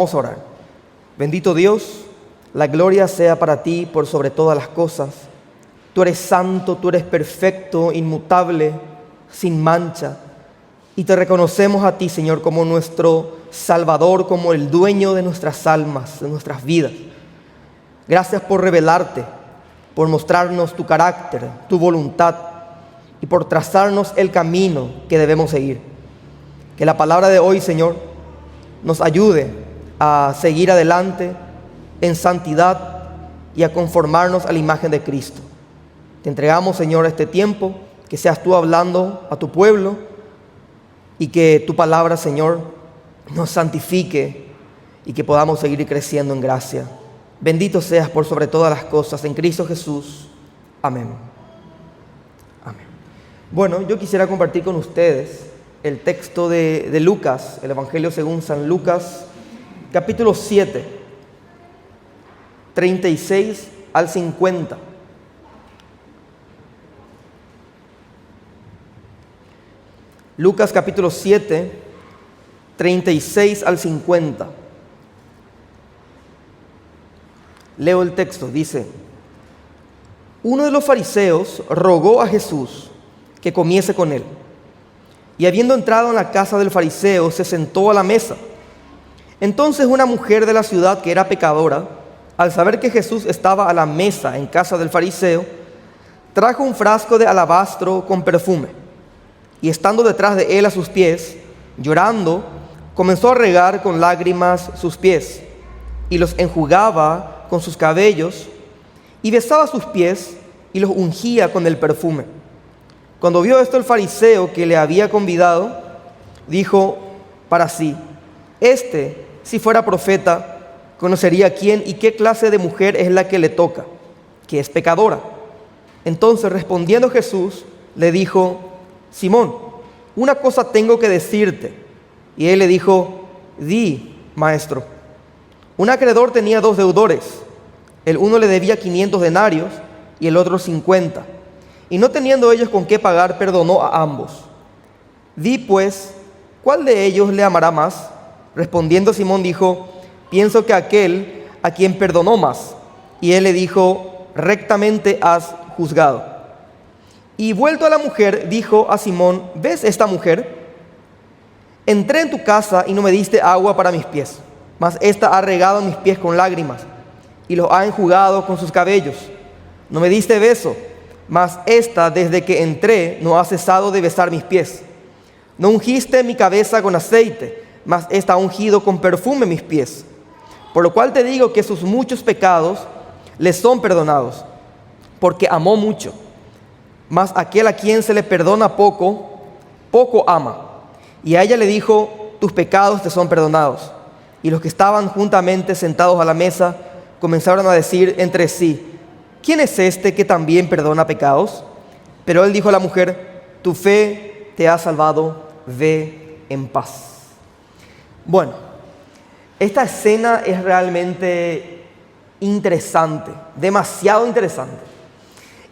Vamos a orar. Bendito Dios, la gloria sea para ti por sobre todas las cosas. Tú eres santo, tú eres perfecto, inmutable, sin mancha. Y te reconocemos a ti, Señor, como nuestro Salvador, como el dueño de nuestras almas, de nuestras vidas. Gracias por revelarte, por mostrarnos tu carácter, tu voluntad y por trazarnos el camino que debemos seguir. Que la palabra de hoy, Señor, nos ayude a seguir adelante en santidad y a conformarnos a la imagen de Cristo. Te entregamos, Señor, este tiempo, que seas tú hablando a tu pueblo y que tu palabra, Señor, nos santifique y que podamos seguir creciendo en gracia. Bendito seas por sobre todas las cosas, en Cristo Jesús. Amén. Amén. Bueno, yo quisiera compartir con ustedes el texto de Lucas, el Evangelio según San Lucas, capítulo 7, 36 al 50. Lucas capítulo 7, 36 al 50. Leo el texto, dice: uno de los fariseos rogó a Jesús que comiese con él. Y habiendo entrado en la casa del fariseo, se sentó a la mesa. Entonces una mujer de la ciudad que era pecadora, al saber que Jesús estaba a la mesa en casa del fariseo, trajo un frasco de alabastro con perfume. Y estando detrás de él a sus pies, llorando, comenzó a regar con lágrimas sus pies, y los enjugaba con sus cabellos, y besaba sus pies, y los ungía con el perfume. Cuando vio esto el fariseo que le había convidado, dijo para sí: si fuera profeta, conocería quién y qué clase de mujer es la que le toca, que es pecadora. Entonces, respondiendo Jesús, le dijo: Simón, una cosa tengo que decirte. Y él le dijo: di, maestro. Un acreedor tenía 2 deudores. El uno le debía 500 denarios y el otro 50. Y no teniendo ellos con qué pagar, perdonó a ambos. Di pues, ¿cuál de ellos le amará más? Respondiendo Simón dijo: pienso que aquel a quien perdonó más. Y él le dijo: rectamente has juzgado. Y vuelto a la mujer, dijo a Simón: ¿ves esta mujer? Entré en tu casa y no me diste agua para mis pies, mas ésta ha regado mis pies con lágrimas y los ha enjugado con sus cabellos. No me diste beso, mas ésta desde que entré no ha cesado de besar mis pies. No ungiste mi cabeza con aceite, mas ésta ha ungido con perfume mis pies. Por lo cual te digo que sus muchos pecados le son perdonados, porque amó mucho. Mas aquel a quien se le perdona poco, poco ama. Y a ella le dijo: tus pecados te son perdonados. Y los que estaban juntamente sentados a la mesa comenzaron a decir entre sí: ¿quién es este que también perdona pecados? Pero él dijo a la mujer: tu fe te ha salvado, ve en paz. Bueno, esta escena es realmente interesante, demasiado interesante.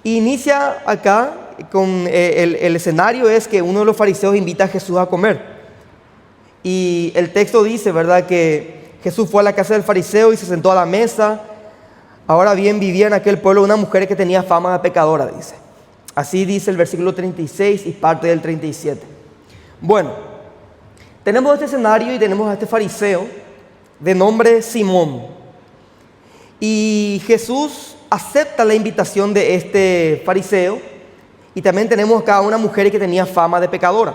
Inicia acá con el escenario es que uno de los fariseos invita a Jesús a comer. Y el texto dice, ¿verdad?, que Jesús fue a la casa del fariseo y se sentó a la mesa. Ahora bien, vivía en aquel pueblo una mujer que tenía fama de pecadora, dice. Así dice el versículo 36 y parte del 37. Bueno, tenemos este escenario y tenemos a este fariseo de nombre Simón. Y Jesús acepta la invitación de este fariseo, y también tenemos acá a una mujer que tenía fama de pecadora.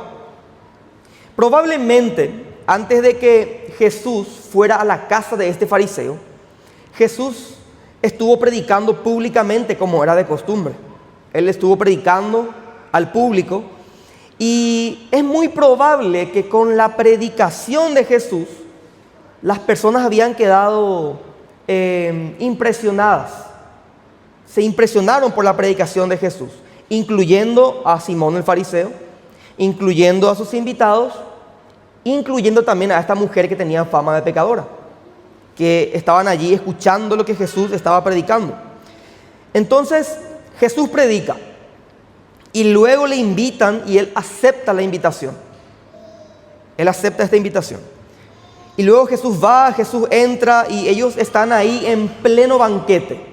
Probablemente, antes de que Jesús fuera a la casa de este fariseo, Jesús estuvo predicando públicamente como era de costumbre. Él estuvo predicando al público, y es muy probable que con la predicación de Jesús las personas habían quedado impresionadas. Se impresionaron por la predicación de Jesús, incluyendo a Simón el fariseo, incluyendo a sus invitados, incluyendo también a esta mujer que tenía fama de pecadora, que estaban allí escuchando lo que Jesús estaba predicando. Entonces Jesús predica y luego le invitan y él acepta la invitación. Él acepta esta invitación. Y luego Jesús va, Jesús entra y ellos están ahí en pleno banquete,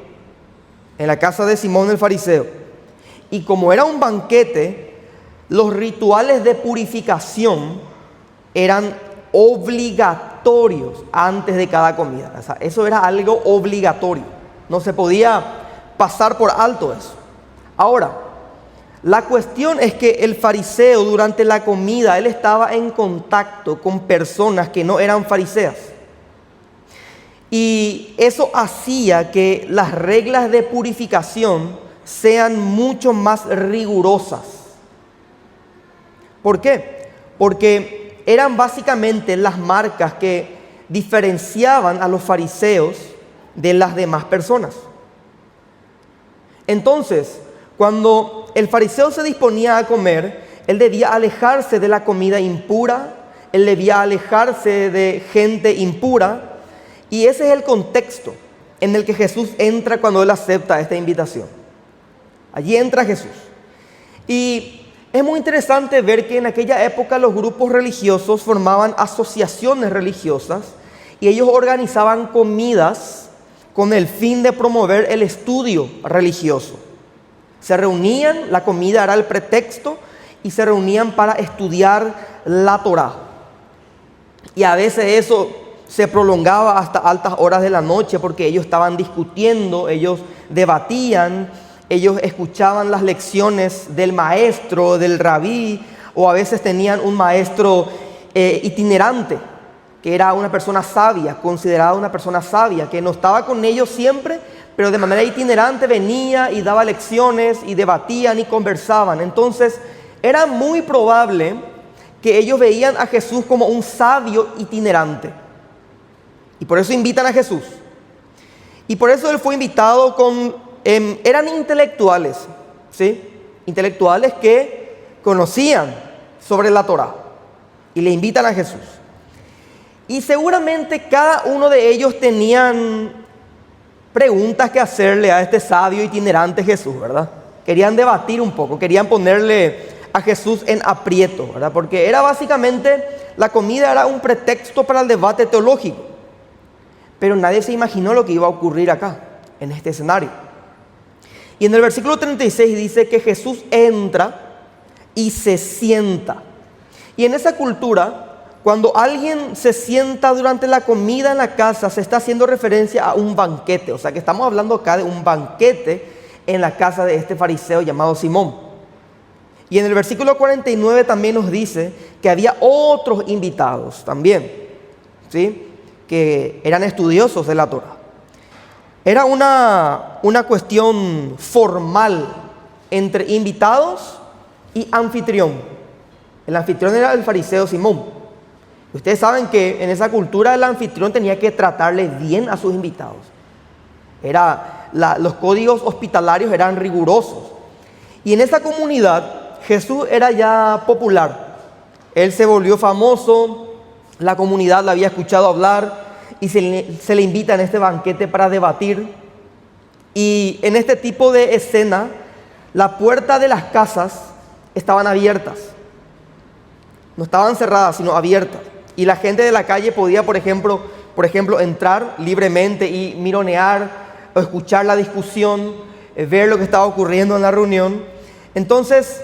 en la casa de Simón el fariseo. Y como era un banquete, los rituales de purificación eran obligatorios antes de cada comida. O sea, eso era algo obligatorio. No se podía pasar por alto eso. Ahora, la cuestión es que el fariseo durante la comida, él estaba en contacto con personas que no eran fariseas. Y eso hacía que las reglas de purificación sean mucho más rigurosas. ¿Por qué? Porque eran básicamente las marcas que diferenciaban a los fariseos de las demás personas. Entonces, cuando el fariseo se disponía a comer, él debía alejarse de la comida impura, él debía alejarse de gente impura, y ese es el contexto en el que Jesús entra cuando él acepta esta invitación. Allí entra Jesús. Y es muy interesante ver que en aquella época los grupos religiosos formaban asociaciones religiosas y ellos organizaban comidas con el fin de promover el estudio religioso. Se reunían, la comida era el pretexto, y se reunían para estudiar la Torá. Y a veces eso se prolongaba hasta altas horas de la noche porque ellos estaban discutiendo, ellos debatían, ellos escuchaban las lecciones del maestro, del rabí, o a veces tenían un maestro itinerante, que era una persona sabia, considerada una persona sabia, que no estaba con ellos siempre, pero de manera itinerante venía y daba lecciones y debatían y conversaban. Entonces era muy probable que ellos veían a Jesús como un sabio itinerante. Y por eso invitan a Jesús. Y por eso él fue invitado eran intelectuales, ¿sí? Intelectuales que conocían sobre la Torá. Y le invitan a Jesús. Y seguramente cada uno de ellos tenían preguntas que hacerle a este sabio itinerante Jesús, ¿verdad? Querían debatir un poco, querían ponerle a Jesús en aprieto, ¿verdad? Porque era básicamente, la comida era un pretexto para el debate teológico. Pero nadie se imaginó lo que iba a ocurrir acá, en este escenario. Y en el versículo 36 dice que Jesús entra y se sienta. Y en esa cultura, cuando alguien se sienta durante la comida en la casa, se está haciendo referencia a un banquete. O sea que estamos hablando acá de un banquete en la casa de este fariseo llamado Simón. Y en el versículo 49 también nos dice que había otros invitados también, ¿sí? Que eran estudiosos de la Torá. Era una cuestión formal entre invitados y anfitrión. El anfitrión era el fariseo Simón. Ustedes saben que en esa cultura el anfitrión tenía que tratarle bien a sus invitados. Los códigos hospitalarios eran rigurosos. Y en esa comunidad Jesús era ya popular. Él se volvió famoso, la comunidad le había escuchado hablar y se le invita en este banquete para debatir. Y en este tipo de escena, la puerta de las casas estaban abiertas. No estaban cerradas, sino abiertas. Y la gente de la calle podía, por ejemplo, entrar libremente y mironear o escuchar la discusión, ver lo que estaba ocurriendo en la reunión. Entonces,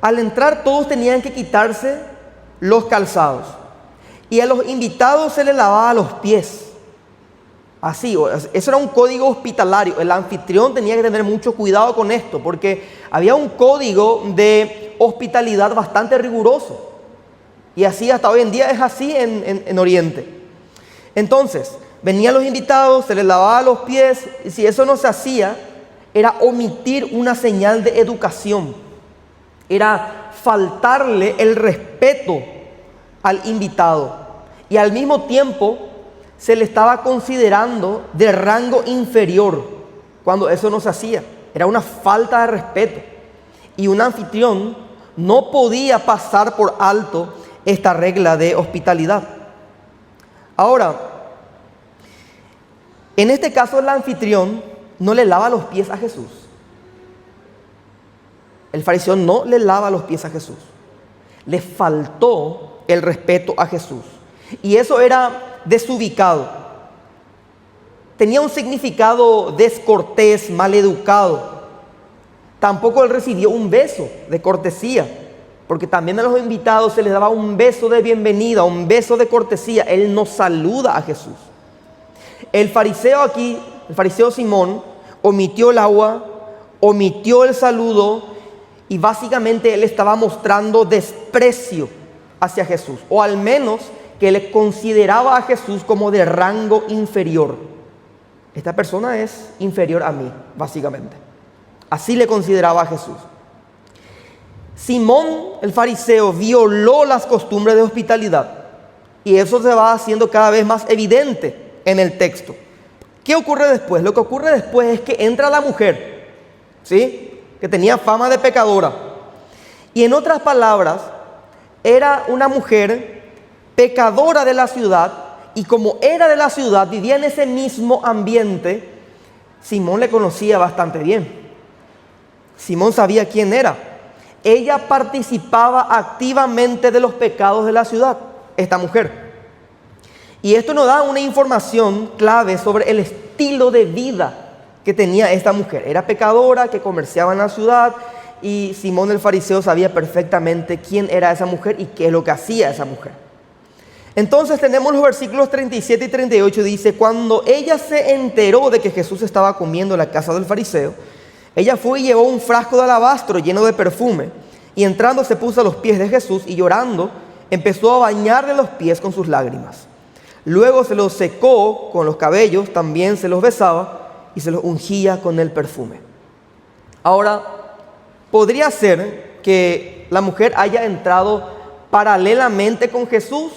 al entrar todos tenían que quitarse los calzados. Y a los invitados se les lavaba los pies. Así, eso era un código hospitalario. El anfitrión tenía que tener mucho cuidado con esto, porque había un código de hospitalidad bastante riguroso. Y así hasta hoy en día es así en Oriente. Entonces, venían los invitados, se les lavaba los pies, y si eso no se hacía, era omitir una señal de educación. Era faltarle el respeto al invitado. Y al mismo tiempo, se le estaba considerando de rango inferior cuando eso no se hacía. Era una falta de respeto. Y un anfitrión no podía pasar por alto esta regla de hospitalidad. Ahora, en este caso el anfitrión no le lava los pies a Jesús. El fariseo no le lava los pies a Jesús. Le faltó el respeto a Jesús. Y eso era desubicado. Tenía un significado descortés, maleducado. Tampoco él recibió un beso de cortesía, porque también a los invitados se les daba un beso de bienvenida, un beso de cortesía. Él no saluda a Jesús. El fariseo aquí, el fariseo Simón, omitió el agua, omitió el saludo, y básicamente él estaba mostrando desprecio hacia Jesús, o al menos que le consideraba a Jesús como de rango inferior. Esta persona es inferior a mí, básicamente. Así le consideraba a Jesús. Simón, el fariseo, violó las costumbres de hospitalidad, y eso se va haciendo cada vez más evidente en el texto. ¿Qué ocurre después? Lo que ocurre después es que entra la mujer, ¿sí?, que tenía fama de pecadora. Y en otras palabras, era una mujer pecadora de la ciudad, y como era de la ciudad, vivía en ese mismo ambiente. Simón le conocía bastante bien. Simón sabía quién era. Ella participaba activamente de los pecados de la ciudad, esta mujer. Y esto nos da una información clave sobre el estilo de vida que tenía esta mujer. Era pecadora, que comerciaba en la ciudad, y Simón el fariseo sabía perfectamente quién era esa mujer y qué es lo que hacía esa mujer. Entonces tenemos los versículos 37 y 38, dice: cuando ella se enteró de que Jesús estaba comiendo en la casa del fariseo, ella fue y llevó un frasco de alabastro lleno de perfume, y entrando se puso a los pies de Jesús, y llorando empezó a bañarle los pies con sus lágrimas. Luego se los secó con los cabellos, también se los besaba y se los ungía con el perfume. Ahora, podría ser que la mujer haya entrado paralelamente con Jesús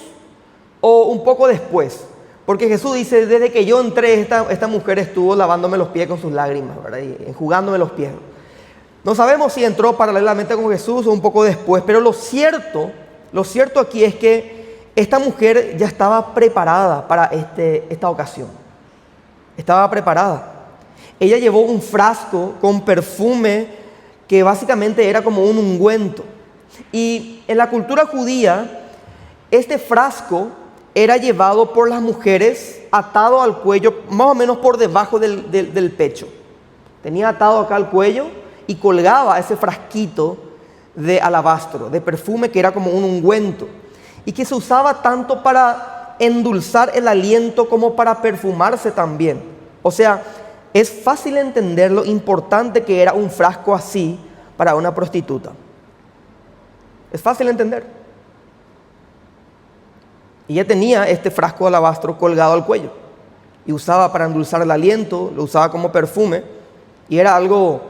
o un poco después, porque Jesús dice: desde que yo entré, esta mujer estuvo lavándome los pies con sus lágrimas, ¿verdad?, y enjugándome los pies. No sabemos si entró paralelamente con Jesús o un poco después, pero lo cierto aquí es que esta mujer ya estaba preparada para esta ocasión. Estaba preparada. Ella llevó un frasco con perfume que básicamente era como un ungüento. Y en la cultura judía, este frasco era llevado por las mujeres atado al cuello, más o menos por debajo del pecho. Tenía atado acá al cuello y colgaba ese frasquito de alabastro, de perfume, que era como un ungüento, y que se usaba tanto para endulzar el aliento como para perfumarse también. O sea, es fácil entender lo importante que era un frasco así para una prostituta. Es fácil entender. Y ella tenía este frasco de alabastro colgado al cuello, y usaba para endulzar el aliento, lo usaba como perfume, y era algo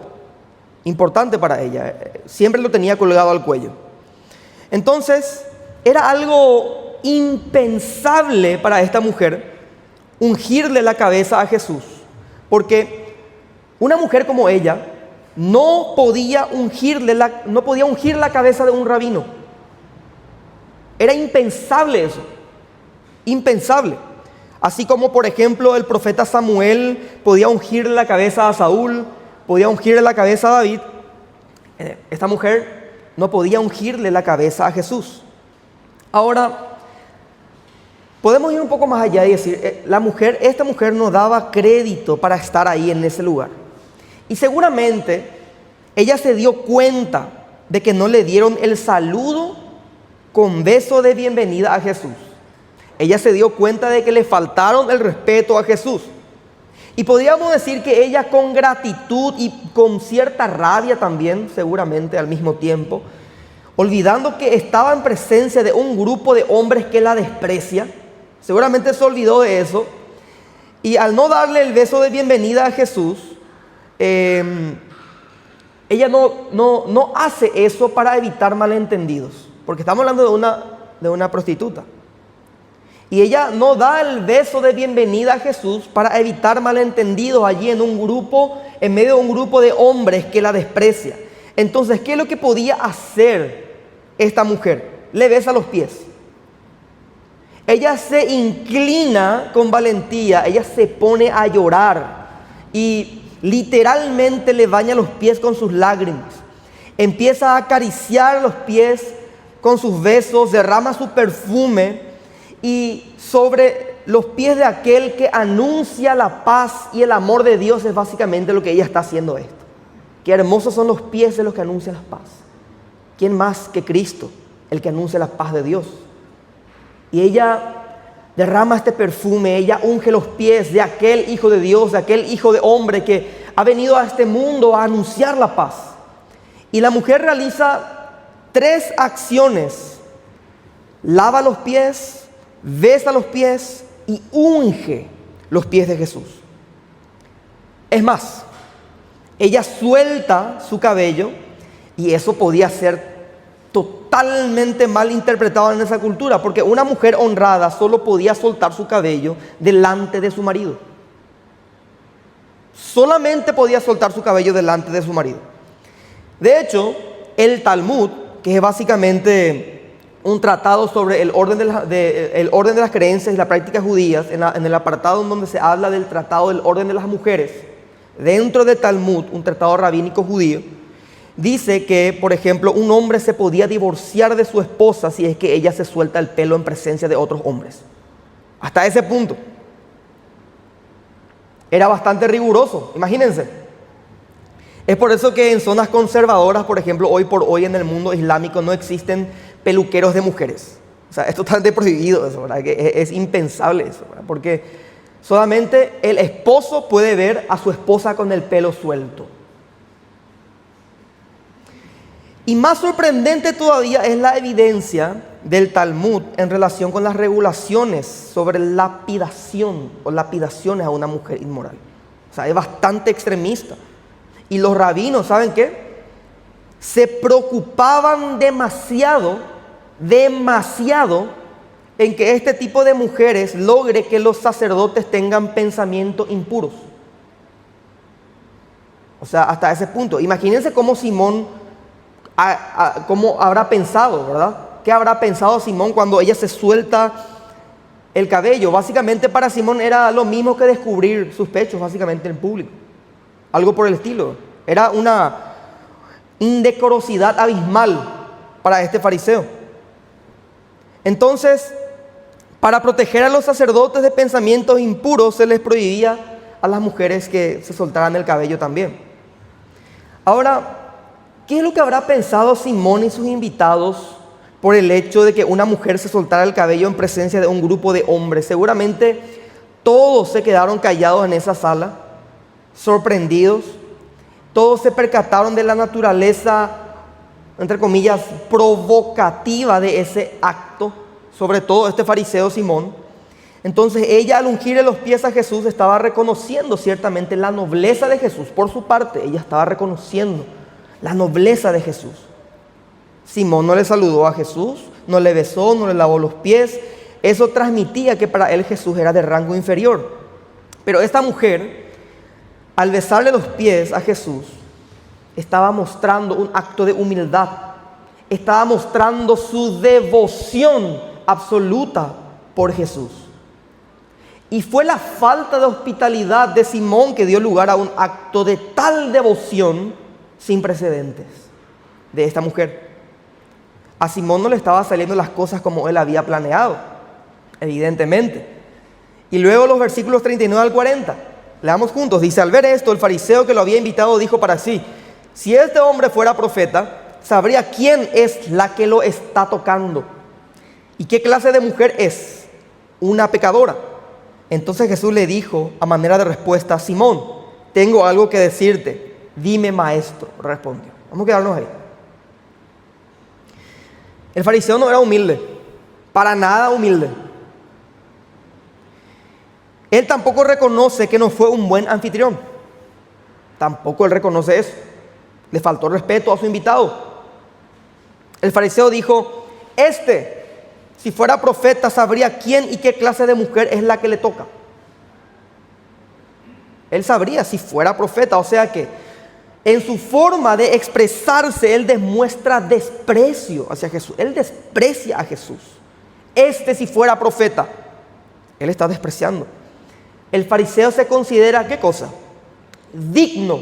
importante para ella. Siempre lo tenía colgado al cuello. Entonces, era algo impensable para esta mujer ungirle la cabeza a Jesús, porque una mujer como ella no podía ungir la cabeza de un rabino. Era impensable eso. Impensable. Así como, por ejemplo, el profeta Samuel podía ungir la cabeza a Saúl, podía ungirle la cabeza a David, esta mujer no podía ungirle la cabeza a Jesús. Ahora, podemos ir un poco más allá y decir, esta mujer no daba crédito para estar ahí en ese lugar. Y seguramente ella se dio cuenta de que no le dieron el saludo con beso de bienvenida a Jesús. Ella se dio cuenta de que le faltaron el respeto a Jesús. Y podríamos decir que ella, con gratitud y con cierta rabia también, seguramente al mismo tiempo, olvidando que estaba en presencia de un grupo de hombres que la desprecia, seguramente se olvidó de eso, y al no darle el beso de bienvenida a Jesús, ella no hace eso para evitar malentendidos, porque estamos hablando de una prostituta. Y ella no da el beso de bienvenida a Jesús para evitar malentendidos allí en medio de un grupo de hombres que la desprecia. Entonces, ¿qué es lo que podía hacer esta mujer? Le besa los pies. Ella se inclina con valentía, ella se pone a llorar y literalmente le baña los pies con sus lágrimas. Empieza a acariciar los pies con sus besos, derrama su perfume y sobre los pies de aquel que anuncia la paz y el amor de Dios es básicamente lo que ella está haciendo esto. Qué hermosos son los pies de los que anuncian la paz. ¿Quién más que Cristo, el que anuncia la paz de Dios? Y ella derrama este perfume, ella unge los pies de aquel Hijo de Dios, de aquel Hijo de hombre que ha venido a este mundo a anunciar la paz. Y la mujer realiza 3 acciones: lava los pies, besa los pies y unge los pies de Jesús. Es más, ella suelta su cabello, y eso podía ser totalmente mal interpretado en esa cultura, porque una mujer honrada solo podía soltar su cabello delante de su marido. Solamente podía soltar su cabello delante de su marido. De hecho, el Talmud, que es básicamente un tratado sobre el orden de las creencias y las prácticas judías, en el apartado en donde se habla del tratado del orden de las mujeres, dentro del Talmud, un tratado rabínico judío, dice que, por ejemplo, un hombre se podía divorciar de su esposa si es que ella se suelta el pelo en presencia de otros hombres. Hasta ese punto. Era bastante riguroso, imagínense. Es por eso que en zonas conservadoras, por ejemplo, hoy por hoy en el mundo islámico no existen peluqueros de mujeres. O sea, es totalmente prohibido eso, ¿verdad? Que es impensable eso, ¿verdad? Porque solamente el esposo puede ver a su esposa con el pelo suelto. Y más sorprendente todavía es la evidencia del Talmud en relación con las regulaciones sobre lapidación o lapidaciones a una mujer inmoral. O sea, es bastante extremista. Y los rabinos, ¿saben qué? Se preocupaban demasiado en que este tipo de mujeres logre que los sacerdotes tengan pensamientos impuros. O sea, hasta ese punto. Imagínense cómo Simón, cómo habrá pensado, ¿verdad? ¿Qué habrá pensado Simón cuando ella se suelta el cabello? Básicamente para Simón era lo mismo que descubrir sus pechos, básicamente en público. Algo por el estilo. Era una indecorosidad abismal para este fariseo. Entonces, para proteger a los sacerdotes de pensamientos impuros, se les prohibía a las mujeres que se soltaran el cabello también. Ahora, ¿qué es lo que habrá pensado Simón y sus invitados por el hecho de que una mujer se soltara el cabello en presencia de un grupo de hombres? Seguramente todos se quedaron callados en esa sala, sorprendidos. Todos se percataron de la naturaleza, entre comillas, provocativa de ese acto, sobre todo este fariseo Simón. Entonces ella, al ungirle los pies a Jesús, estaba reconociendo ciertamente la nobleza de Jesús. Por su parte, ella estaba reconociendo la nobleza de Jesús. Simón no le saludó a Jesús, no le besó, no le lavó los pies. Eso transmitía que para él Jesús era de rango inferior. Pero esta mujer, al besarle los pies a Jesús, estaba mostrando un acto de humildad. Estaba mostrando su devoción absoluta por Jesús. Y fue la falta de hospitalidad de Simón que dio lugar a un acto de tal devoción sin precedentes de esta mujer. A Simón no le estaban saliendo las cosas como él había planeado, evidentemente. Y luego los versículos 39 al 40, leamos juntos. Dice: al ver esto, el fariseo que lo había invitado dijo para sí: si este hombre fuera profeta, sabría quién es la que lo está tocando y qué clase de mujer es, una pecadora. Entonces Jesús le dijo a manera de respuesta: Simón, tengo algo que decirte. Dime, maestro, respondió. Vamos a quedarnos ahí. El fariseo no era humilde, para nada humilde. Él tampoco reconoce que no fue un buen anfitrión. Tampoco él reconoce eso. Le faltó respeto a su invitado. El fariseo dijo: si fuera profeta, sabría quién y qué clase de mujer es la que le toca. Él sabría si fuera profeta, o sea que en su forma de expresarse, él demuestra desprecio hacia Jesús. Él desprecia a Jesús. Si fuera profeta, él está despreciando. El fariseo se considera, ¿qué cosa? Digno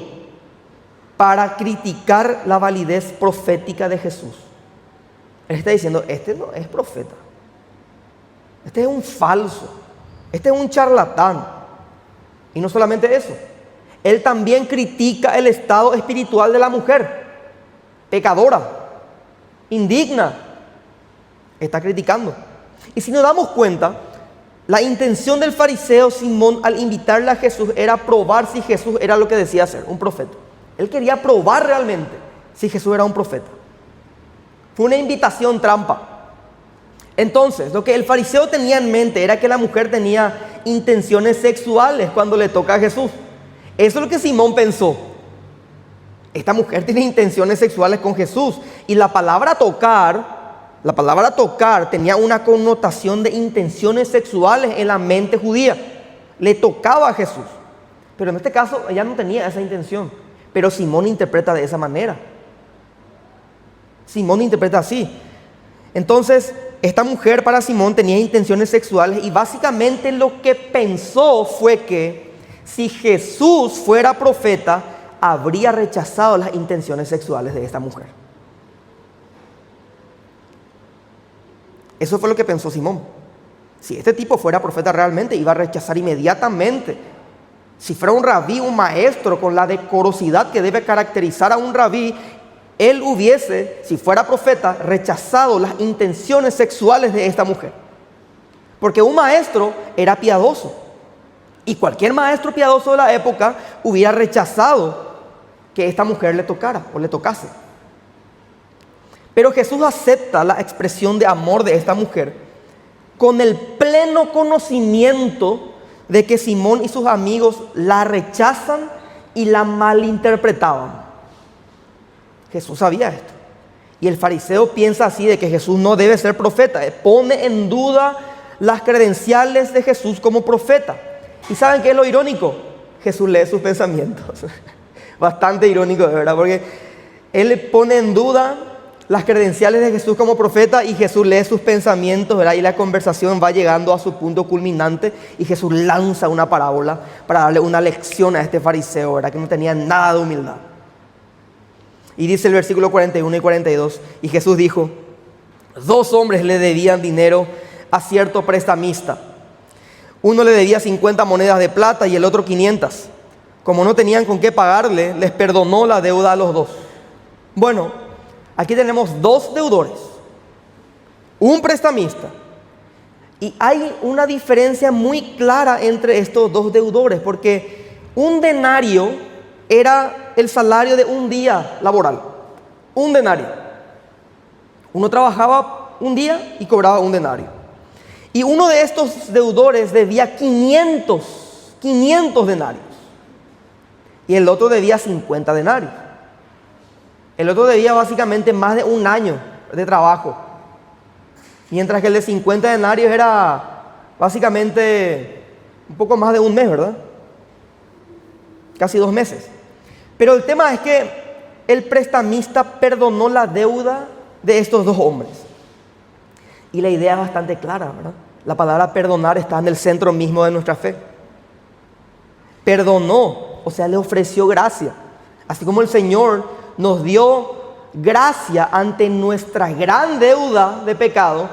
para criticar la validez profética de Jesús. Él está diciendo: no es profeta. este es un falso, este es un charlatán. Y no solamente eso, él también critica el estado espiritual de la mujer, pecadora, indigna, está criticando. Y si nos damos cuenta, la intención del fariseo Simón al invitarle a Jesús era probar si Jesús era lo que decía ser, un profeta. Él quería probar realmente si Jesús era un profeta. Fue una invitación trampa. Entonces, lo que el fariseo tenía en mente era que la mujer tenía intenciones sexuales cuando le toca a Jesús. Eso es lo que Simón pensó. Esta mujer tiene intenciones sexuales con Jesús. Y la palabra tocar tenía una connotación de intenciones sexuales en la mente judía. Le tocaba a Jesús. Pero en este caso ella no tenía esa intención. Pero Simón interpreta de esa manera. Simón interpreta así. Entonces, esta mujer para Simón tenía intenciones sexuales y básicamente lo que pensó fue que si Jesús fuera profeta, habría rechazado las intenciones sexuales de esta mujer. Eso fue lo que pensó Simón. Si este tipo fuera profeta realmente, iba a rechazar inmediatamente. Si fuera un rabí, un maestro, con la decorosidad que debe caracterizar a un rabí, él hubiese, si fuera profeta, rechazado las intenciones sexuales de esta mujer. Porque un maestro era piadoso. Y cualquier maestro piadoso de la época hubiera rechazado que esta mujer le tocara o le tocase. Pero Jesús acepta la expresión de amor de esta mujer con el pleno conocimiento de que Simón y sus amigos la rechazan y la malinterpretaban. Jesús sabía esto. Y el fariseo piensa así de que Jesús no debe ser profeta. Pone en duda las credenciales de Jesús como profeta. ¿Y saben qué es lo irónico? Jesús lee sus pensamientos. Bastante irónico, de verdad, porque él pone en duda las credenciales de Jesús como profeta y Jesús lee sus pensamientos, ¿verdad? Y la conversación va llegando a su punto culminante y Jesús lanza una parábola para darle una lección a este fariseo, ¿verdad? Que no tenía nada de humildad. Y dice el versículo 41 y 42, y Jesús dijo: 2 hombres le debían dinero a cierto prestamista. Uno le debía 50 monedas de plata y el otro 500. Como no tenían con qué pagarle, les perdonó la deuda a los 2. Bueno, aquí tenemos 2 deudores, un prestamista. Y hay una diferencia muy clara entre estos 2 deudores, porque un denario era el salario de un día laboral. Un denario. Uno trabajaba un día y cobraba un denario. Y uno de estos deudores debía 500 denarios. Y el otro debía 50 denarios. El otro debía básicamente más de un año de trabajo. Mientras que el de 50 denarios era básicamente un poco más de un mes, ¿verdad? Casi 2 meses. Pero el tema es que el prestamista perdonó la deuda de estos 2 hombres. Y la idea es bastante clara, ¿verdad? La palabra perdonar está en el centro mismo de nuestra fe. Perdonó, o sea, le ofreció gracia. Así como el Señor nos dio gracia ante nuestra gran deuda de pecado,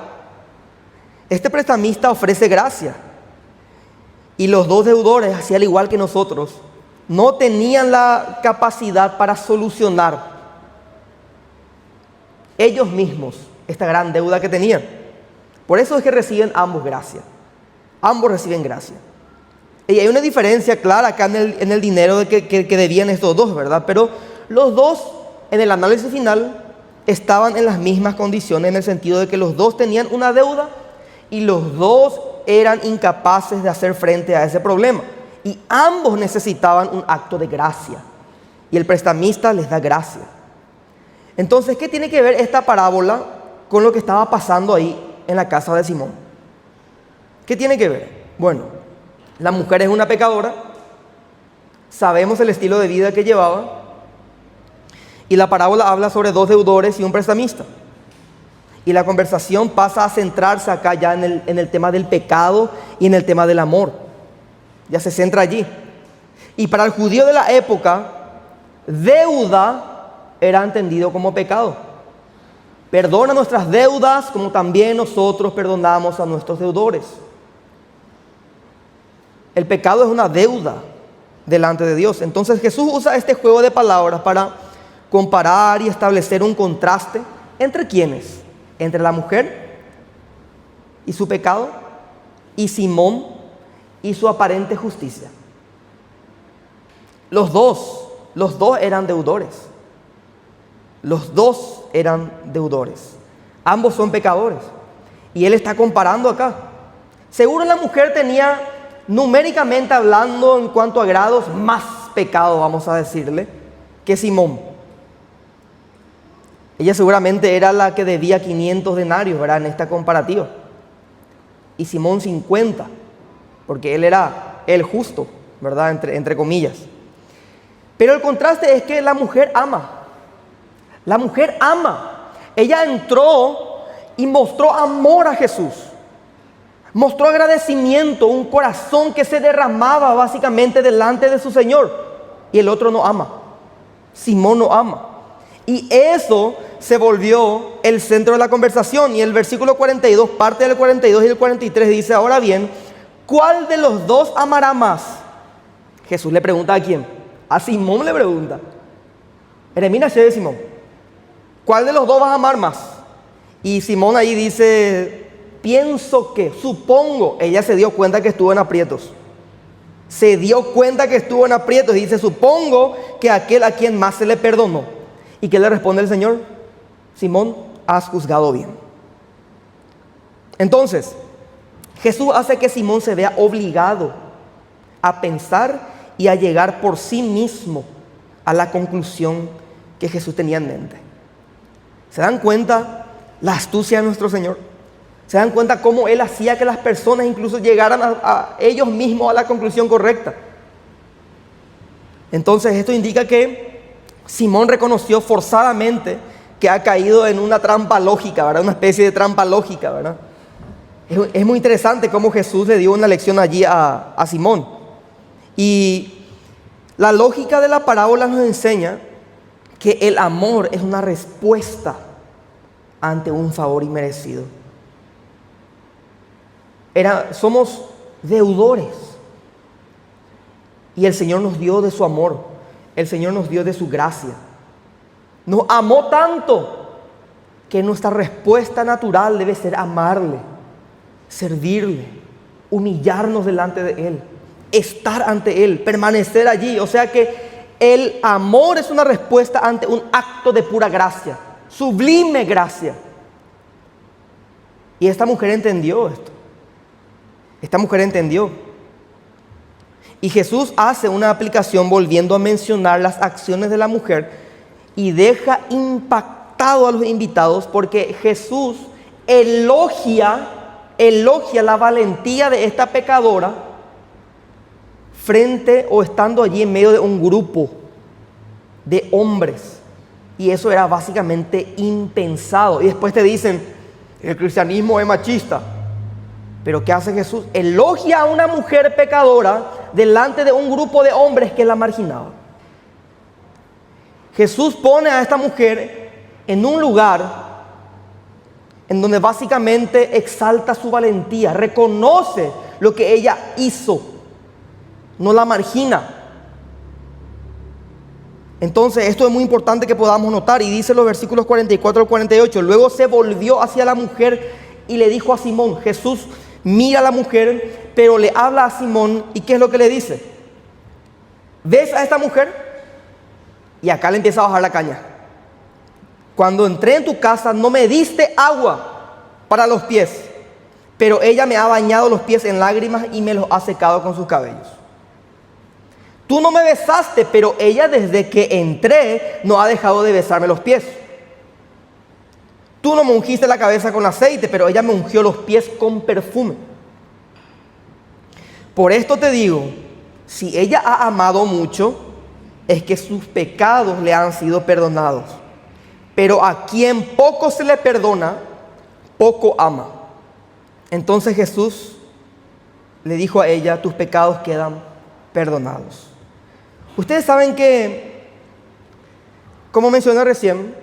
este prestamista ofrece gracia. Y los 2 deudores, así al igual que nosotros, no tenían la capacidad para solucionar ellos mismos esta gran deuda que tenían. Por eso es que reciben ambos gracia. Ambos reciben gracia. Y hay una diferencia clara acá en el dinero que debían estos 2, ¿verdad? Pero los 2, en el análisis final, estaban en las mismas condiciones, en el sentido de que los 2 tenían una deuda y los 2 eran incapaces de hacer frente a ese problema. Y ambos necesitaban un acto de gracia. Y el prestamista les da gracia. Entonces, ¿qué tiene que ver esta parábola con lo que estaba pasando ahí en la casa de Simón? ¿Qué tiene que ver? Bueno, la mujer es una pecadora. Sabemos el estilo de vida que llevaba. Y la parábola habla sobre 2 deudores y un prestamista. Y la conversación pasa a centrarse acá ya en el tema del pecado y en el tema del amor. Ya se centra allí. Y para el judío de la época, deuda era entendido como pecado. Perdona nuestras deudas como también nosotros perdonamos a nuestros deudores. El pecado es una deuda delante de Dios. Entonces Jesús usa este juego de palabras para comparar y establecer un contraste entre quiénes, entre la mujer y su pecado y Simón y su aparente justicia. Los dos eran deudores. Los dos eran deudores. Ambos son pecadores. Y él está comparando acá. Seguro la mujer tenía, numéricamente hablando, en cuanto a grados, más pecado, vamos a decirle, que Simón. Ella seguramente era la que debía 500 denarios, ¿verdad?, en esta comparativa. Y Simón 50, porque él era el justo, ¿verdad?, entre comillas. Pero el contraste es que la mujer ama. La mujer ama. Ella entró y mostró amor a Jesús. Mostró agradecimiento, un corazón que se derramaba básicamente delante de su Señor. Y el otro no ama. Simón no ama. Y eso se volvió el centro de la conversación. Y el versículo 42, parte del 42 y el 43 dice: ahora bien, ¿cuál de los dos amará más? Jesús le pregunta ¿a quién? A Simón le pregunta. Eremina de Simón, ¿cuál de los dos vas a amar más? Y Simón ahí dice: pienso que, supongo. Ella se dio cuenta que estuvo en aprietos. Se dio cuenta que estuvo en aprietos y dice: supongo que aquel a quien más se le perdonó. ¿Y qué le responde el Señor? Simón, has juzgado bien. Entonces, Jesús hace que Simón se vea obligado a pensar y a llegar por sí mismo a la conclusión que Jesús tenía en mente. ¿Se dan cuenta la astucia de nuestro Señor? ¿Se dan cuenta cómo Él hacía que las personas incluso llegaran a ellos mismos a la conclusión correcta? Entonces esto indica que Simón reconoció forzadamente que ha caído en una trampa lógica, ¿verdad? Una especie de trampa lógica, ¿verdad? Es muy interesante cómo Jesús le dio una lección allí a Simón. Y la lógica de la parábola nos enseña que el amor es una respuesta ante un favor inmerecido. Somos deudores y el Señor nos dio de su amor, el Señor nos dio de su gracia. Nos amó tanto que nuestra respuesta natural debe ser amarle, servirle, humillarnos delante de Él, estar ante Él, permanecer allí. O sea que el amor es una respuesta ante un acto de pura gracia, sublime gracia. Y esta mujer entendió esto. Esta mujer entendió. Y Jesús hace una aplicación volviendo a mencionar las acciones de la mujer y deja impactado a los invitados porque Jesús elogia la valentía de esta pecadora frente o estando allí en medio de un grupo de hombres. Y eso era básicamente impensado. Y después te dicen, el cristianismo es machista. Pero ¿qué hace Jesús? Elogia a una mujer pecadora delante de un grupo de hombres que la marginaba. Jesús pone a esta mujer en un lugar en donde básicamente exalta su valentía, reconoce lo que ella hizo, no la margina. Entonces esto es muy importante que podamos notar, y dice los versículos 44 al 48, luego se volvió hacia la mujer y le dijo a Simón. Jesús mira a la mujer, pero le habla a Simón, ¿y qué es lo que le dice? ¿Ves a esta mujer? Y acá le empieza a bajar la caña. Cuando entré en tu casa no me diste agua para los pies, pero ella me ha bañado los pies en lágrimas y me los ha secado con sus cabellos. Tú no me besaste, pero ella desde que entré no ha dejado de besarme los pies. Tú no me ungiste la cabeza con aceite, pero ella me ungió los pies con perfume. Por esto te digo, si ella ha amado mucho, es que sus pecados le han sido perdonados. Pero a quien poco se le perdona, poco ama. Entonces Jesús le dijo a ella, tus pecados quedan perdonados. Ustedes saben que, como mencioné recién,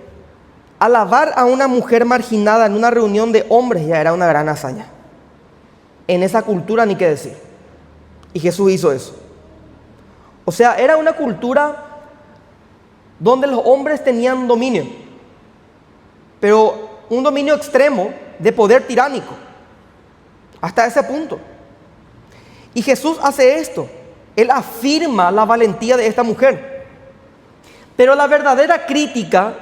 Alabar a una mujer marginada en una reunión de hombres ya era una gran hazaña. En esa cultura ni qué decir. Y Jesús hizo eso. O sea, era una cultura donde los hombres tenían dominio, pero un dominio extremo de poder tiránico, hasta ese punto. Y Jesús hace esto. Él afirma la valentía de esta mujer. Pero la verdadera crítica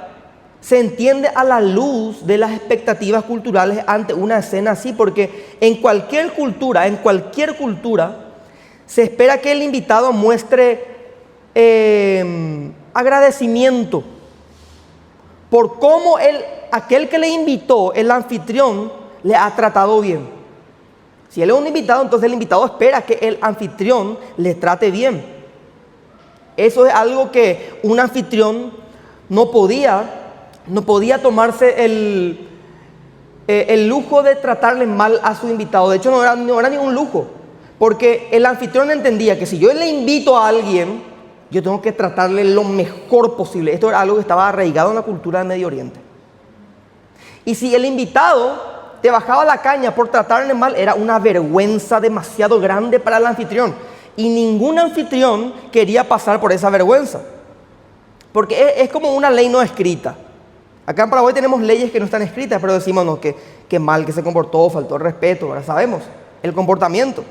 se entiende a la luz de las expectativas culturales ante una escena así, porque en cualquier cultura, se espera que el invitado muestre agradecimiento por cómo aquel que le invitó, el anfitrión, le ha tratado bien. Si él es un invitado, entonces el invitado espera que el anfitrión le trate bien. Eso es algo que un anfitrión no podía tomarse el lujo de tratarle mal a su invitado. De hecho, no era ningún lujo, porque el anfitrión entendía que si yo le invito a alguien, yo tengo que tratarle lo mejor posible. Esto era algo que estaba arraigado en la cultura del Medio Oriente. Y si el invitado te bajaba la caña por tratarle mal, era una vergüenza demasiado grande para el anfitrión. Y ningún anfitrión quería pasar por esa vergüenza, porque es como una ley no escrita. Acá en Paraguay tenemos leyes que no están escritas, pero decimos no, que mal que se comportó, faltó el respeto. Ahora sabemos el comportamiento.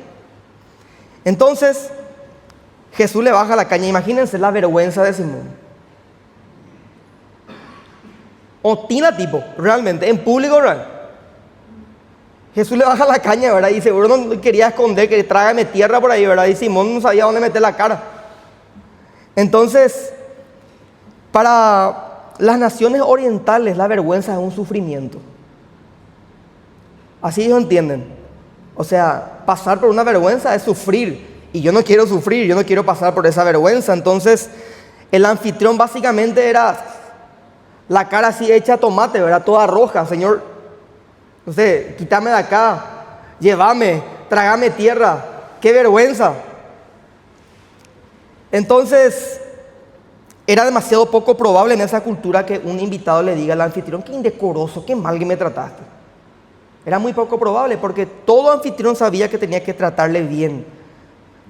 Entonces Jesús le baja la caña. Imagínense la vergüenza de Simón. Otina tipo, realmente, en público, ¿verdad? Jesús le baja la caña, ¿verdad? Y seguro no quería esconder, que trágame tierra por ahí, ¿verdad? Y Simón no sabía dónde meter la cara. Entonces, para las naciones orientales, la vergüenza es un sufrimiento. Así ellos entienden. O sea, pasar por una vergüenza es sufrir. Y yo no quiero sufrir, yo no quiero pasar por esa vergüenza. Entonces, el anfitrión básicamente era la cara así hecha tomate, ¿verdad? Toda roja. Señor, no sé, quítame de acá, llévame, trágame tierra. ¡Qué vergüenza! Entonces, era demasiado poco probable en esa cultura que un invitado le diga al anfitrión: qué indecoroso, qué mal que me trataste. Era muy poco probable, porque todo anfitrión sabía que tenía que tratarle bien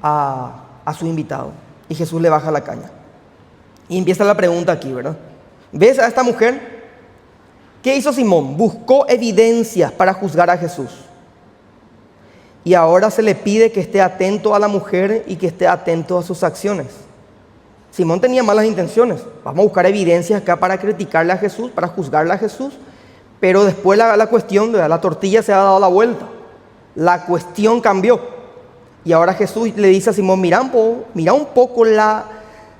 a su invitado. Y Jesús le baja la caña. Y empieza la pregunta aquí, ¿verdad? ¿Ves a esta mujer? ¿Qué hizo Simón? Buscó evidencias para juzgar a Jesús. Y ahora se le pide que esté atento a la mujer y que esté atento a sus acciones. Simón tenía malas intenciones. Vamos a buscar evidencias acá para criticarle a Jesús, para juzgarle a Jesús. Pero después la cuestión, la tortilla se ha dado la vuelta. La cuestión cambió. Y ahora Jesús le dice a Simón: mira un poco la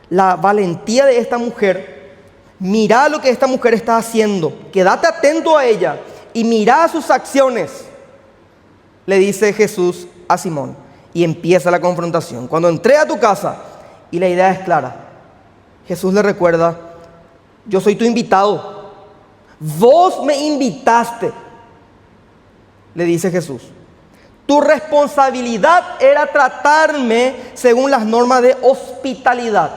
valentía de esta mujer. Mira lo que esta mujer está haciendo. Quédate atento a ella y mira sus acciones. Le dice Jesús a Simón. Y empieza la confrontación. Cuando entré a tu casa, y la idea es clara, Jesús le recuerda: yo soy tu invitado. Vos me invitaste, le dice Jesús. Tu responsabilidad era tratarme según las normas de hospitalidad.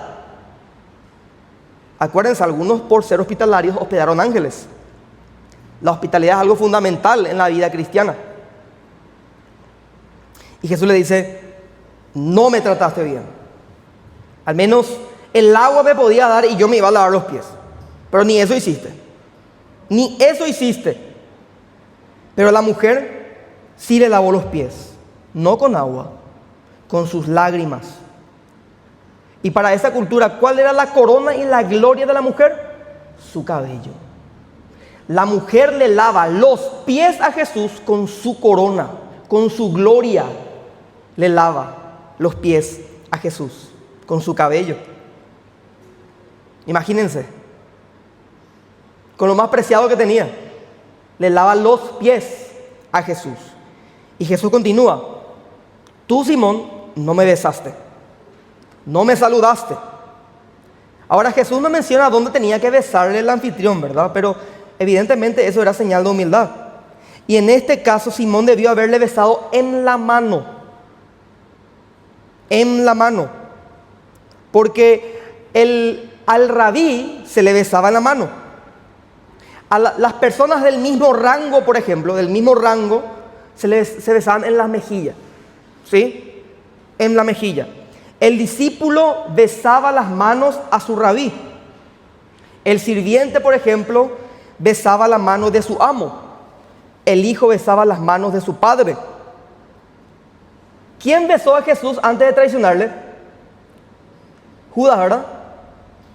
Acuérdense, algunos por ser hospitalarios hospedaron ángeles. La hospitalidad es algo fundamental en la vida cristiana. Y Jesús le dice: no me trataste bien. Al menos el agua me podía dar y yo me iba a lavar los pies. Pero ni eso hiciste. Ni eso hiciste. Pero la mujer sí le lavó los pies. No con agua, con sus lágrimas. Y para esa cultura, ¿cuál era la corona y la gloria de la mujer? Su cabello. La mujer le lava los pies a Jesús con su corona, con su gloria. Le lava los pies a Jesús con su cabello. Imagínense, con lo más preciado que tenía, le lava los pies a Jesús. Y Jesús continúa: tú, Simón, no me besaste, no me saludaste. Ahora Jesús no menciona dónde tenía que besarle el anfitrión, ¿verdad? Pero evidentemente eso era señal de humildad. Y en este caso Simón debió haberle besado en la mano. En la mano. Porque al rabí se le besaba en la mano. Las personas del mismo rango, por ejemplo, del mismo rango, se besaban en la mejilla. ¿Sí? En la mejilla. El discípulo besaba las manos a su rabí. El sirviente, por ejemplo, besaba la mano de su amo. El hijo besaba las manos de su padre. ¿Quién besó a Jesús antes de traicionarle? Judas, ¿verdad?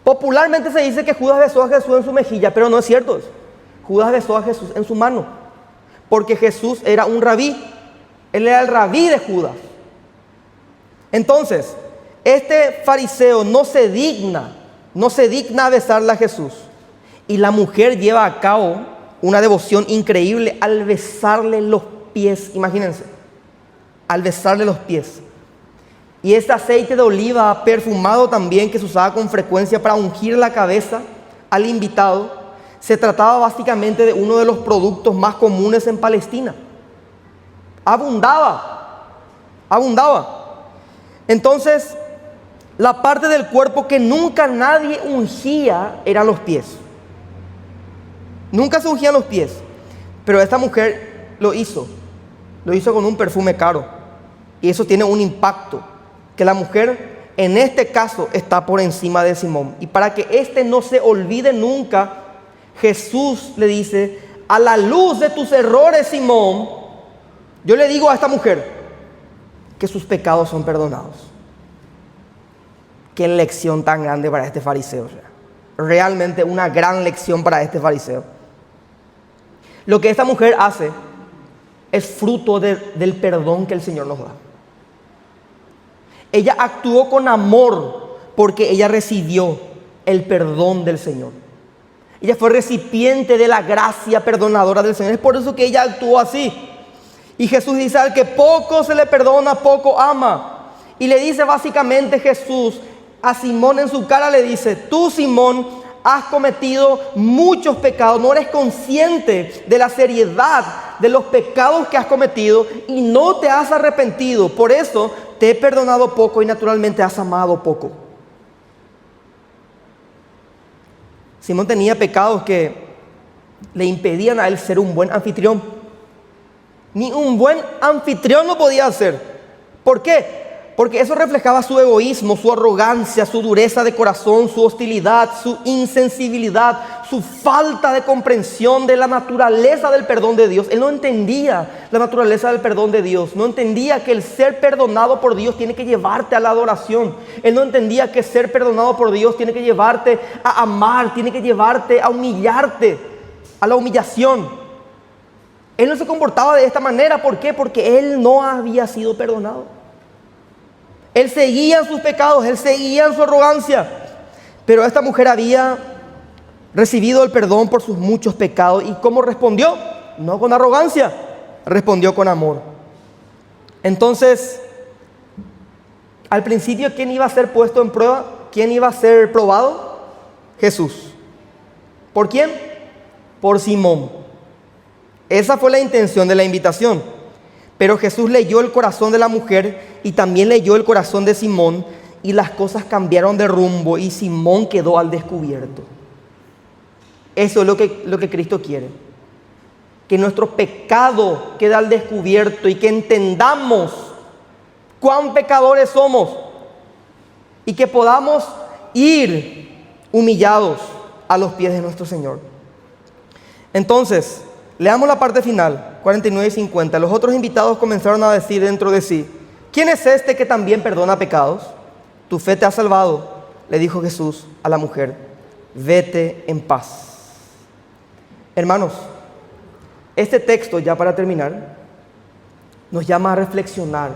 Popularmente se dice que Judas besó a Jesús en su mejilla, pero no es cierto. Judas besó a Jesús en su mano, porque Jesús era un rabí. Él era el rabí de Judas. Entonces, este fariseo no se digna a besarle a Jesús. Y la mujer lleva a cabo una devoción increíble al besarle los pies. Imagínense, al besarle los pies. Y este aceite de oliva perfumado también, que se usaba con frecuencia para ungir la cabeza al invitado, se trataba básicamente de uno de los productos más comunes en Palestina. Abundaba. Entonces, la parte del cuerpo que nunca nadie ungía eran los pies. Nunca se ungían los pies. Pero esta mujer lo hizo con un perfume caro. Y eso tiene un impacto, que la mujer en este caso está por encima de Simón. Y para que éste no se olvide nunca, Jesús le dice: a la luz de tus errores, Simón, yo le digo a esta mujer que sus pecados son perdonados. Qué lección tan grande para este fariseo. Realmente una gran lección para este fariseo. Lo que esta mujer hace es fruto del perdón que el Señor nos da. Ella actuó con amor porque ella recibió el perdón del Señor. Ella fue recipiente de la gracia perdonadora del Señor. Es por eso que ella actuó así. Y Jesús dice: al que poco se le perdona, poco ama. Y le dice básicamente Jesús a Simón en su cara, le dice: tú, Simón, has cometido muchos pecados, no eres consciente de la seriedad de los pecados que has cometido y no te has arrepentido. Por eso te he perdonado poco y naturalmente has amado poco. Simón tenía pecados que le impedían a él ser un buen anfitrión. Ni un buen anfitrión lo podía hacer. ¿Por qué? Porque eso reflejaba su egoísmo, su arrogancia, su dureza de corazón, su hostilidad, su insensibilidad, su falta de comprensión de la naturaleza del perdón de Dios. Él no entendía la naturaleza del perdón de Dios. No entendía que el ser perdonado por Dios tiene que llevarte a la adoración. Él no entendía que ser perdonado por Dios tiene que llevarte a amar, tiene que llevarte a humillarte, a la humillación. Él no se comportaba de esta manera. ¿Por qué? Porque él no había sido perdonado. Él seguía en sus pecados, él seguía en su arrogancia. Pero esta mujer había recibido el perdón por sus muchos pecados. ¿Y cómo respondió? No con arrogancia, respondió con amor. Entonces, al principio, ¿quién iba a ser puesto en prueba? ¿Quién iba a ser probado? Jesús. ¿Por quién? Por Simón. Esa fue la intención de la invitación. Pero Jesús leyó el corazón de la mujer y también leyó el corazón de Simón, y las cosas cambiaron de rumbo y Simón quedó al descubierto. Eso es lo que Cristo quiere. Que nuestro pecado quede al descubierto y que entendamos cuán pecadores somos y que podamos ir humillados a los pies de nuestro Señor. Entonces, leamos la parte final, 49 y 50. Los otros invitados comenzaron a decir dentro de sí: ¿quién es este que también perdona pecados? Tu fe te ha salvado, le dijo Jesús a la mujer. Vete en paz. Hermanos, este texto, ya para terminar, nos llama a reflexionar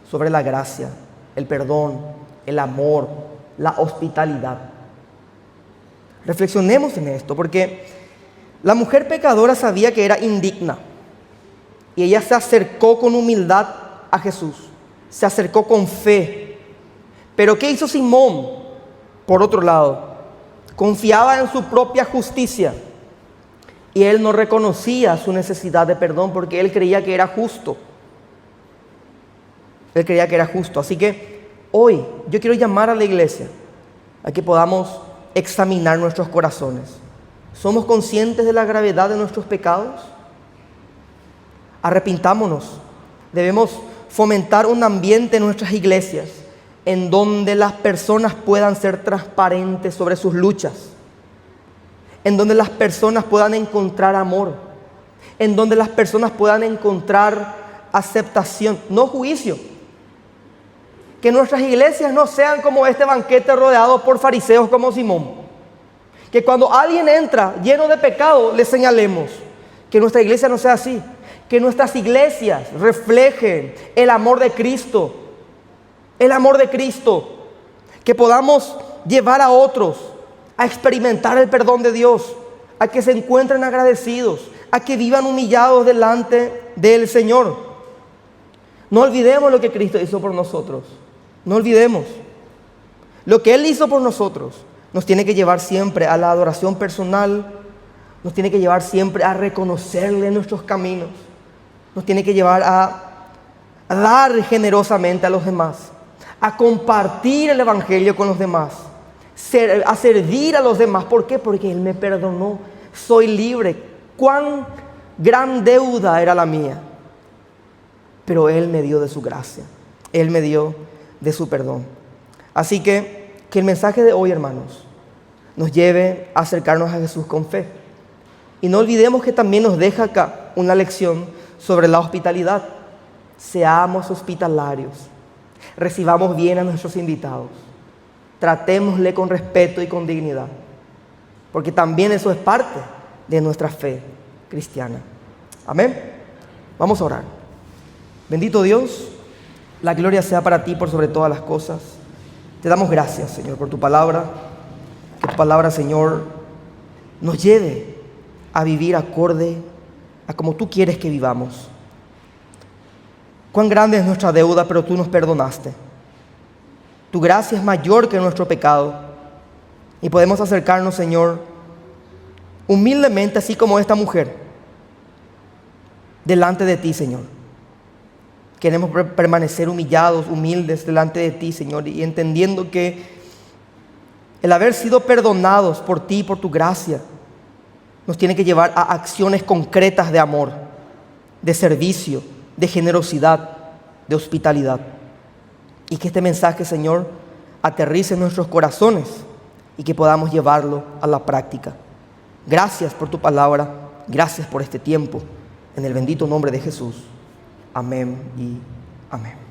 sobre la gracia, el perdón, el amor, la hospitalidad. Reflexionemos en esto, porque la mujer pecadora sabía que era indigna y ella se acercó con humildad a Jesús, se acercó con fe. Pero ¿qué hizo Simón? Por otro lado, confiaba en su propia justicia y él no reconocía su necesidad de perdón porque él creía que era justo. Él creía que era justo. Así que hoy yo quiero llamar a la iglesia a que podamos examinar nuestros corazones. ¿Somos conscientes de la gravedad de nuestros pecados? Arrepintámonos. Debemos fomentar un ambiente en nuestras iglesias en donde las personas puedan ser transparentes sobre sus luchas, en donde las personas puedan encontrar amor, en donde las personas puedan encontrar aceptación, no juicio. Que nuestras iglesias no sean como este banquete rodeado por fariseos como Simón. Que cuando alguien entra lleno de pecado, le señalemos. Que nuestra iglesia no sea así. Que nuestras iglesias reflejen el amor de Cristo. El amor de Cristo. Que podamos llevar a otros a experimentar el perdón de Dios. A que se encuentren agradecidos. A que vivan humillados delante del Señor. No olvidemos lo que Cristo hizo por nosotros. No olvidemos. Lo que Él hizo por nosotros nos tiene que llevar siempre a la adoración personal, nos tiene que llevar siempre a reconocerle en nuestros caminos, nos tiene que llevar a dar generosamente a los demás, a compartir el Evangelio con los demás, a servir a los demás. ¿Por qué? Porque Él me perdonó, soy libre. Cuán gran deuda era la mía, pero Él me dio de su gracia, Él me dio de su perdón. Así que el mensaje de hoy, hermanos, nos lleve a acercarnos a Jesús con fe. Y no olvidemos que también nos deja acá una lección sobre la hospitalidad. Seamos hospitalarios, recibamos bien a nuestros invitados, tratémosle con respeto y con dignidad, porque también eso es parte de nuestra fe cristiana. Amén. Vamos a orar. Bendito Dios, la gloria sea para ti por sobre todas las cosas. Te damos gracias, Señor, por tu palabra. Que tu palabra, Señor, nos lleve a vivir acorde a como tú quieres que vivamos. Cuán grande es nuestra deuda, pero tú nos perdonaste. Tu gracia es mayor que nuestro pecado. Y podemos acercarnos, Señor, humildemente, así como esta mujer, delante de ti, Señor. Queremos permanecer humillados, humildes delante de ti, Señor, y entendiendo que el haber sido perdonados por ti, por tu gracia, nos tiene que llevar a acciones concretas de amor, de servicio, de generosidad, de hospitalidad. Y que este mensaje, Señor, aterrice en nuestros corazones y que podamos llevarlo a la práctica. Gracias por tu palabra, gracias por este tiempo. En el bendito nombre de Jesús. Amén y amén.